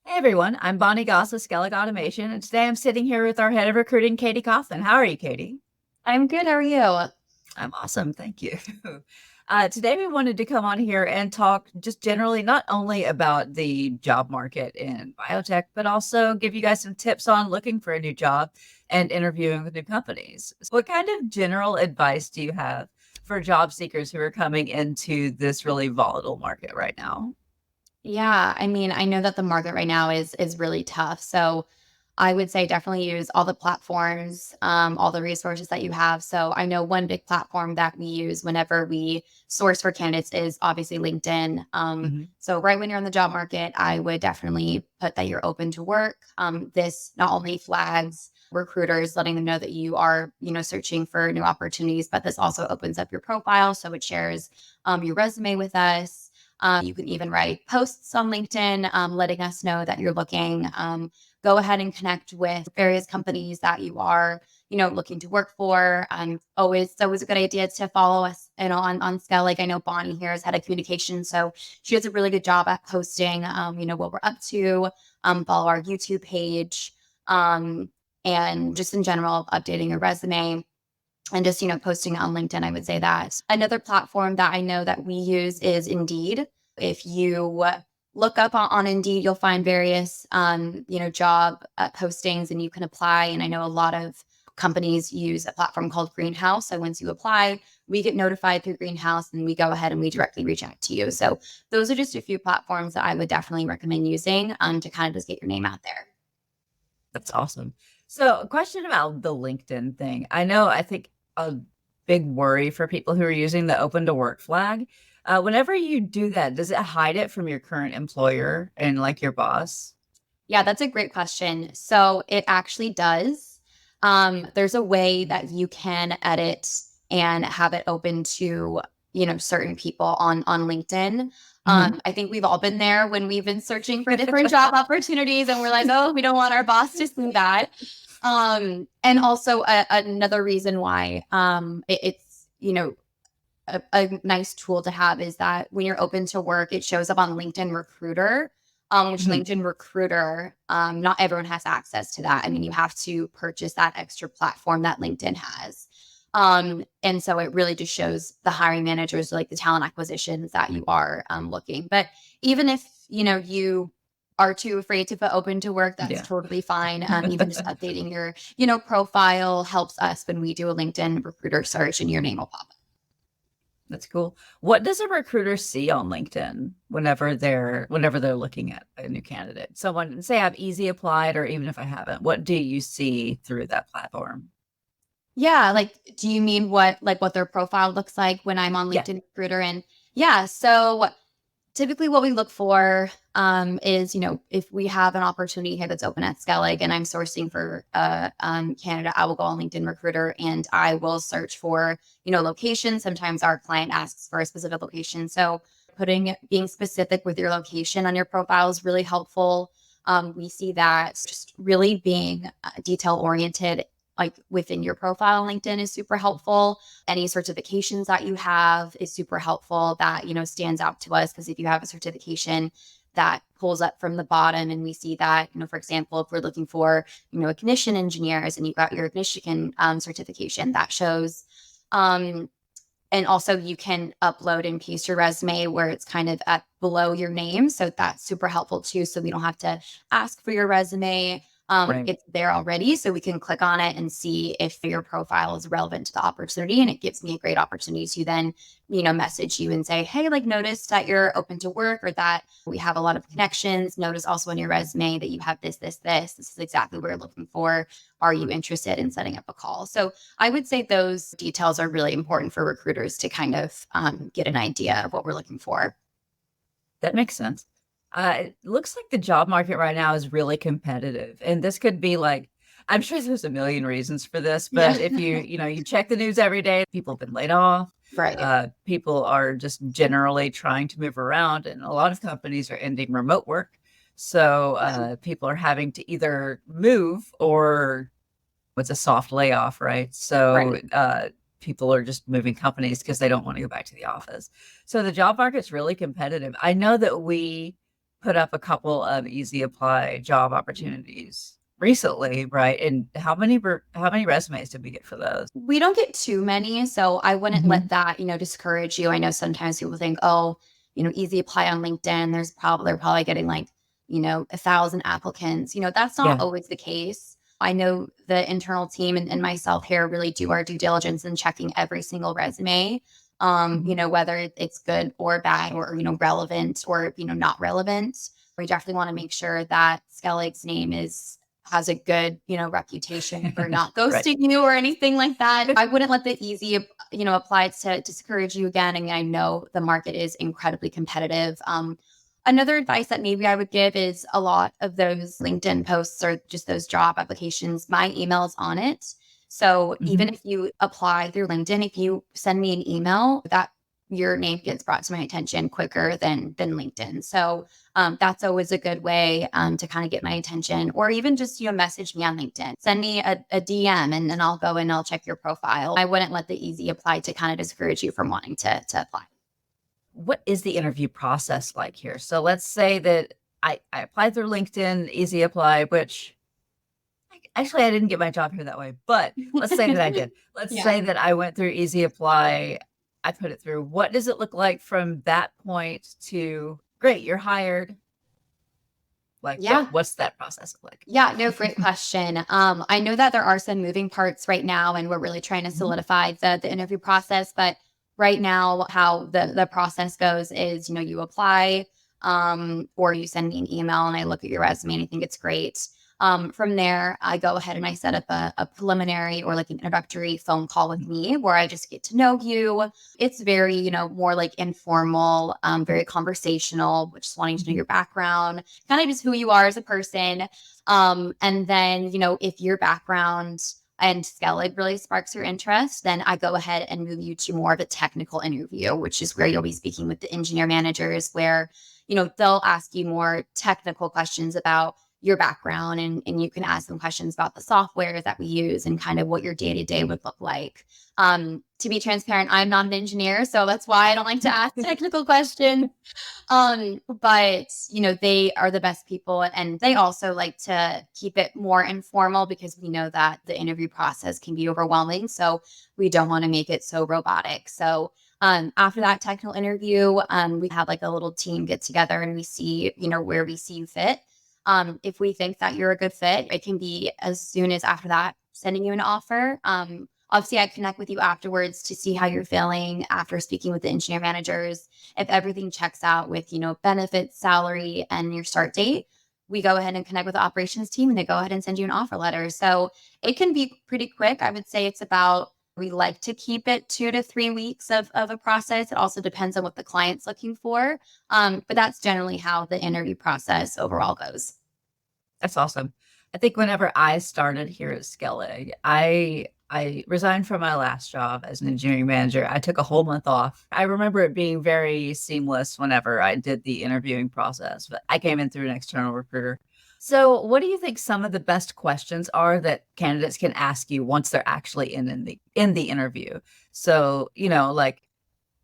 Hey everyone, I'm Bonnie Goss with Skellig Automation, and today I'm sitting here with our head of recruiting, Katie Coughlin. How are you, Katie? I'm good. How are you? I'm awesome, thank you. Today we wanted to come on here and talk just generally not only about the job market in biotech, but also give you guys some tips on looking for a new job and interviewing with new companies. So what kind of general advice do you have for job seekers who are coming into this really volatile market right now? Yeah, I know that the market right now is really tough. So I would say definitely use all the platforms, all the resources that you have. So I know one big platform that we use whenever we source for candidates is obviously LinkedIn. Mhm. So right when you're on the job market, I would definitely put that you're open to work. This not only flags recruiters, letting them know that you are, searching for new opportunities, but this also opens up your profile. So it shares your resume with us. You can even write posts on LinkedIn, letting us know that you're looking. Go ahead and connect with various companies that you are, looking to work for. It's always a good idea to follow us, on Skellig. I know Bonnie here is head of communication, so she does a really good job at posting, what we're up to. Follow our YouTube page, and just in general, updating your resume and just posting on LinkedIn. I would say that another platform that I know that we use is Indeed. If you look up on Indeed, you'll find various job postings, and you can apply. And I know a lot of companies use a platform called Greenhouse. So once you apply, we get notified through Greenhouse, and we go ahead and we directly reach out to you. So those are just a few platforms that I would definitely recommend using, to kind of just get your name out there. That's awesome. So, a question about the LinkedIn thing. I think a big worry for people who are using the open to work flag. Whenever you do that, does it hide it from your current employer and like your boss? Yeah, that's a great question. So it actually does. There's a way that you can edit and have it open to, certain people on LinkedIn. Hmm. I think we've all been there when we've been searching for different job opportunities, and we're like, oh, we don't want our boss to see that. And also another reason why it's, a nice tool to have is that when you're open to work, it shows up on LinkedIn Recruiter, which Hmm. LinkedIn Recruiter, not everyone has access to that. I mean, you have to purchase that extra platform that LinkedIn has. And so it really just shows the hiring managers, like the talent acquisitions that you are looking. But even if, you are too afraid to put open to work, that's Yeah. totally fine. Even just updating your, profile helps us when we do a LinkedIn recruiter search and your name will pop. That's cool. What does a recruiter see on LinkedIn whenever they're looking at a new candidate? Someone say I've easy applied or even if I haven't, what do you see through that platform? Yeah, like, do you mean what their profile looks like when I'm on Yeah. LinkedIn Recruiter? And yeah, so typically what we look for is, if we have an opportunity here that's open at Skellig and I'm sourcing for Canada, I will go on LinkedIn Recruiter and I will search for, location. Sometimes our client asks for a specific location. So being specific with your location on your profile is really helpful. We see that just really being detail oriented, like within your profile on LinkedIn, is super helpful. Any certifications that you have is super helpful, that stands out to us, because if you have a certification that pulls up from the bottom and we see that, for example, if we're looking for ignition engineers and you got your ignition certification, that shows. Um, and also you can upload and paste your resume where it's kind of at below your name. So that's super helpful too. So we don't have to ask for your resume. Right. It's there already. So we can click on it and see if your profile is relevant to the opportunity. And it gives me a great opportunity to then, message you and say, hey, like, notice that you're open to work, or that we have a lot of connections. Notice also on your resume that you have this, this, this. This is exactly what we're looking for. Are you interested in setting up a call? So I would say those details are really important for recruiters to kind of get an idea of what we're looking for. That makes sense. It looks like the job market right now is really competitive, and this could be like, I'm sure there's a million reasons for this, Yeah. but if you check the news every day, people have been laid off. Right. People are just generally trying to move around, and a lot of companies are ending remote work. So Yeah. people are having to either move or what's a soft layoff, right? So Right. people are just moving companies because they don't want to go back to the office. So the job market's really competitive. I know that we put up a couple of easy apply job opportunities recently, right? And how many resumes did we get for those? We don't get too many, so I wouldn't let Mhm. that, discourage you. I know sometimes people think, oh, easy apply on LinkedIn. They're probably getting like, 1,000 applicants. That's not Yeah. always the case. I know the internal team and myself here really do our due diligence in checking every single resume. Mhm. Whether it's good or bad or, relevant or, not relevant. We definitely want to make sure that Skellig's name has a good, reputation for not Right. ghosting you or anything like that. I wouldn't let the easy, apply to discourage you again. And I know the market is incredibly competitive. Another advice that maybe I would give is a lot of those LinkedIn posts or just those job applications, my email's on it. So even Mhm. if you apply through LinkedIn, if you send me an email, that your name gets brought to my attention quicker than LinkedIn. So that's always a good way to kind of get my attention, or even just message me on LinkedIn, send me a DM, and then I'll go and I'll check your profile. I wouldn't let the easy apply to kind of discourage you from wanting to apply. What is the interview process like here? So let's say that I applied through LinkedIn, easy apply, which actually I didn't get my job here that way, but let's say that I did. Let's Yeah. say that I went through easy apply. I put it through. What does it look like from that point to great, you're hired? Like Yeah. what's that process look like? Yeah, no, great question. I know that there are some moving parts right now, and we're really trying to Mhm. solidify the interview process. But right now, how the process goes is, you apply, or you send me an email, and I look at your resume, and I think it's great. From there, I go ahead and I set up a preliminary or like an introductory phone call with me, where I just get to know you. It's very, more like informal, very conversational, just wanting to know Mhm. your background, kind of just who you are as a person. And then, if your background and Skellig really sparks your interest, then I go ahead and move you to more of a technical interview, which is where you'll be speaking with the engineer managers, where, they'll ask you more technical questions about your background, and you can ask them questions about the software that we use and kind of what your day to day would look like. To be transparent, I'm not an engineer, so that's why I don't like to ask technical questions. But they are the best people, and they also like to keep it more informal because we know that the interview process can be overwhelming. So we don't want to make it so robotic. So after that technical interview, we have like a little team get together and we see, where we see you fit. If we think that you're a good fit, it can be as soon as after that sending you an offer. Obviously, I connect with you afterwards to see how you're feeling after speaking with the engineer managers. If everything checks out with, benefits, salary, and your start date, we go ahead and connect with the operations team and they go ahead and send you an offer letter. So it can be pretty quick. I would say it's about, we like to keep it 2 to 3 weeks of a process. It also depends on what the client's looking for. But that's generally how the interview process overall goes. That's awesome. I think whenever I started here at Skellig, I resigned from my last job as an engineering manager. I took a whole month off. I remember it being very seamless whenever I did the interviewing process, but I came in through an external recruiter. So, what do you think some of the best questions are that candidates can ask you once they're actually in the interview? So, like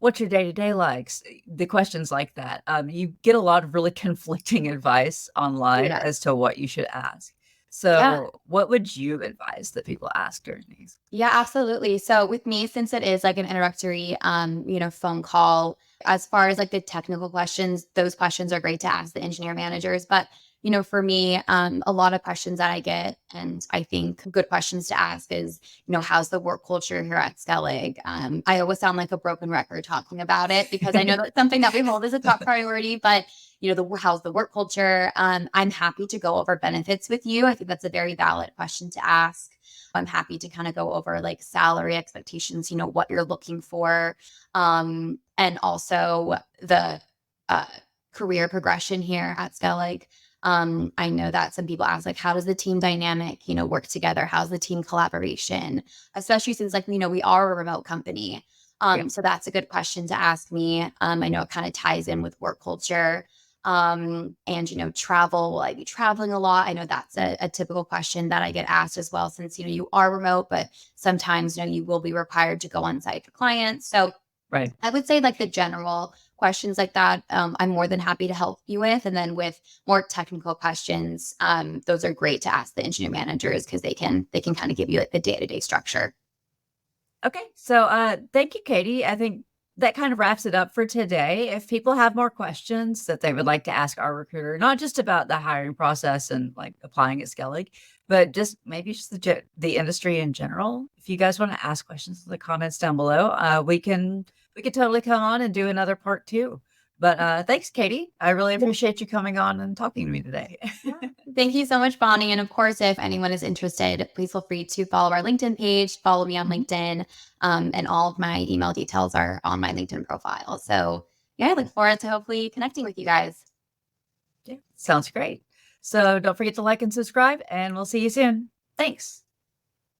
what's your day to day like? The questions like that. You get a lot of really conflicting advice online Yeah. as to what you should ask. Yeah. So, what would you advise that people ask during these? Yeah, absolutely. So with me, since it is like an introductory, phone call, as far as like the technical questions, those questions are great to ask the engineer managers. But, for me, a lot of questions that I get, and I think good questions to ask is, how's the work culture here at Skellig? I always sound like a broken record talking about it because I know that's something that we hold as a top priority, but how's the work culture? I'm happy to go over benefits with you. I think that's a very valid question to ask. I'm happy to kind of go over like salary expectations, what you're looking for, and also the uh, career progression here at Skellig. I know that some people ask, like, how does the team dynamic, work together? How's the team collaboration? Especially since, like, we are a remote company. Yeah. So that's a good question to ask me. I know it kind of ties in with work culture. And travel, will I be traveling a lot? I know that's a typical question that I get asked as well, since you are remote, but sometimes you will be required to go on site for clients. So Right. I would say like the general questions like that, I'm more than happy to help you with. And then with more technical questions, those are great to ask the engineer managers because they can kind of give you like the day-to-day structure. Okay. So thank you, Katie. I think that kind of wraps it up for today. If people have more questions that they would like to ask our recruiter, not just about the hiring process and like applying at Skellig, but just maybe just the industry in general. If you guys want to ask questions in the comments down below, we can totally come on and do another part two. But thanks, Katie. I really appreciate you coming on and talking to me today. Thank you so much, Bonnie. And of course, if anyone is interested, please feel free to follow our LinkedIn page, follow me on Mhm. LinkedIn, and all of my email details are on my LinkedIn profile. So, yeah, I look forward to hopefully connecting with you guys. Yeah, sounds great. So don't forget to like and subscribe, and we'll see you soon. Thanks.